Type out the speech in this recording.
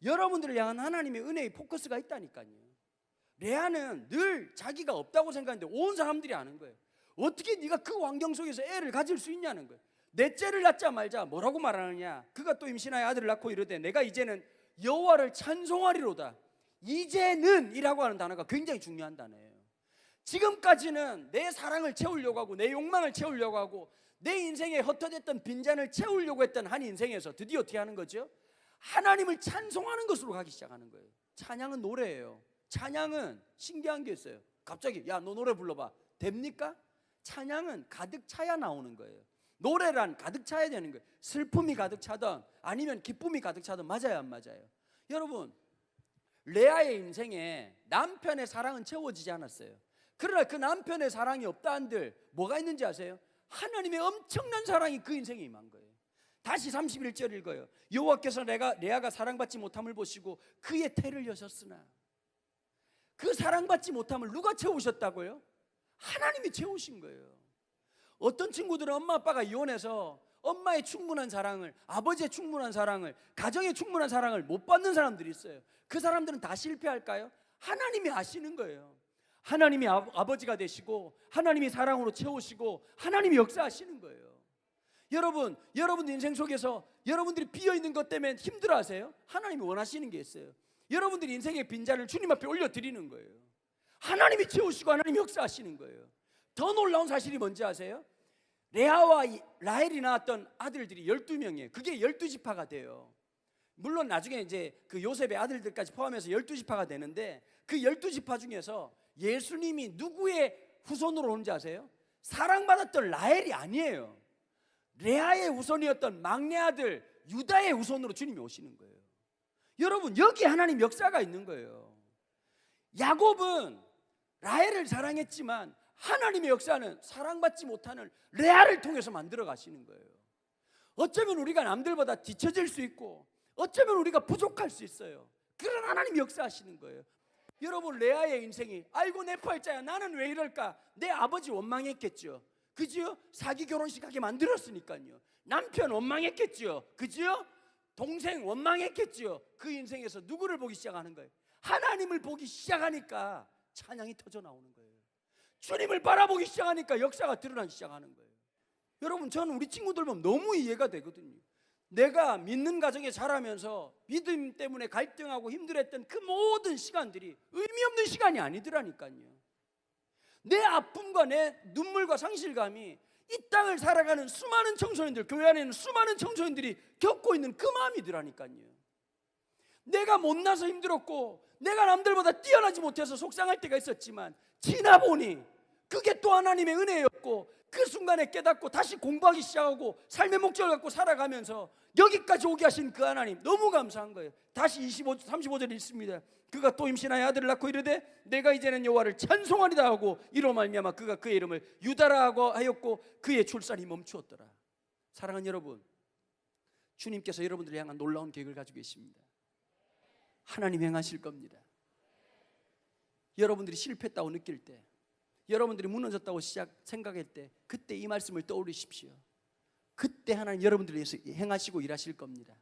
여러분들을 향한 하나님의 은혜의 포커스가 있다니까요. 레아는 늘 자기가 없다고 생각했는데 온 사람들이 아는 거예요. 어떻게 네가 그 환경 속에서 애를 가질 수 있냐는 거예요. 넷째를 낳자 말자 뭐라고 말하느냐. 그가 또 임신하여 아들을 낳고 이르되 내가 이제는 여호와를 찬송하리로다. 이제는 이라고 하는 단어가 굉장히 중요한 단어예요. 지금까지는 내 사랑을 채우려고 하고 내 욕망을 채우려고 하고 내 인생에 흩어졌던 빈잔을 채우려고 했던 한 인생에서 드디어 어떻게 하는 거죠? 하나님을 찬송하는 것으로 가기 시작하는 거예요. 찬양은 노래예요. 찬양은 신기한 게 있어요. 갑자기 야 너 노래 불러봐. 됩니까? 찬양은 가득 차야 나오는 거예요. 노래란 가득 차야 되는 거예요. 슬픔이 가득 차든 아니면 기쁨이 가득 차든 맞아요 안 맞아요? 여러분, 레아의 인생에 남편의 사랑은 채워지지 않았어요. 그러나 그 남편의 사랑이 없다 한들 뭐가 있는지 아세요? 하나님의 엄청난 사랑이 그 인생에 임한 거예요. 다시 31절 읽어요. 여호와께서 레아가 사랑받지 못함을 보시고 그의 태를 여셨으나, 그 사랑받지 못함을 누가 채우셨다고요? 하나님이 채우신 거예요. 어떤 친구들은 엄마 아빠가 이혼해서 엄마의 충분한 사랑을, 아버지의 충분한 사랑을, 가정의 충분한 사랑을 못 받는 사람들이 있어요. 그 사람들은 다 실패할까요? 하나님이 아시는 거예요. 하나님이 아버지가 되시고 하나님이 사랑으로 채우시고 하나님이 역사하시는 거예요. 여러분 인생 속에서 여러분들이 비어있는 것 때문에 힘들어하세요? 하나님이 원하시는 게 있어요. 여러분들이 인생의 빈자를 주님 앞에 올려드리는 거예요. 하나님이 채우시고 하나님이 역사하시는 거예요. 더 놀라운 사실이 뭔지 아세요? 레아와 라헬이 낳았던 아들들이 12명이에요. 그게 12지파가 돼요. 물론 나중에 이제 그 요셉의 아들들까지 포함해서 12지파가 되는데 그 12지파 중에서 예수님이 누구의 후손으로 오는지 아세요? 사랑받았던 라헬이 아니에요. 레아의 후손이었던 막내 아들 유다의 후손으로 주님이 오시는 거예요. 여러분, 여기 하나님 역사가 있는 거예요. 야곱은 라헬을 사랑했지만 하나님의 역사는 사랑받지 못하는 레아를 통해서 만들어 가시는 거예요. 어쩌면 우리가 남들보다 뒤처질 수 있고 어쩌면 우리가 부족할 수 있어요. 그런 하나님이 역사하시는 거예요. 여러분, 레아의 인생이 아이고 내 팔자야 나는 왜 이럴까? 내 아버지 원망했겠죠. 그지요? 사기 결혼식 하게 만들었으니까요. 남편 원망했겠죠. 그지요? 동생 원망했겠죠. 그 인생에서 누구를 보기 시작하는 거예요? 하나님을 보기 시작하니까 찬양이 터져 나오는 거예요. 주님을 바라보기 시작하니까 역사가 드러나기 시작하는 거예요. 여러분, 저는 우리 친구들 보면 너무 이해가 되거든요. 내가 믿는 가정에 자라면서 믿음 때문에 갈등하고 힘들었던 그 모든 시간들이 의미 없는 시간이 아니더라니까요. 내 아픔과 내 눈물과 상실감이 이 땅을 살아가는 수많은 청소년들, 교회 안에 있는 수많은 청소년들이 겪고 있는 그 마음이더라니까요. 내가 못나서 힘들었고 내가 남들보다 뛰어나지 못해서 속상할 때가 있었지만 지나보니 그게 또 하나님의 은혜였고 그 순간에 깨닫고 다시 공부하기 시작하고 삶의 목적을 갖고 살아가면서 여기까지 오게 하신 그 하나님 너무 감사한 거예요. 다시 35절 읽습니다. 그가 또 임신하여 아들을 낳고 이르되 내가 이제는 여호와를 찬송하리다 하고 이로 말미암아 그가 그의 이름을 유다라 하였고 그의 출산이 멈추었더라. 사랑하는 여러분, 주님께서 여러분들을 향한 놀라운 계획을 가지고 계십니다. 하나님 행하실 겁니다. 여러분들이 실패했다고 느낄 때, 여러분들이 무너졌다고 생각할 때 그때 이 말씀을 떠올리십시오. 그때 하나님 여러분들을 위해서 행하시고 일하실 겁니다.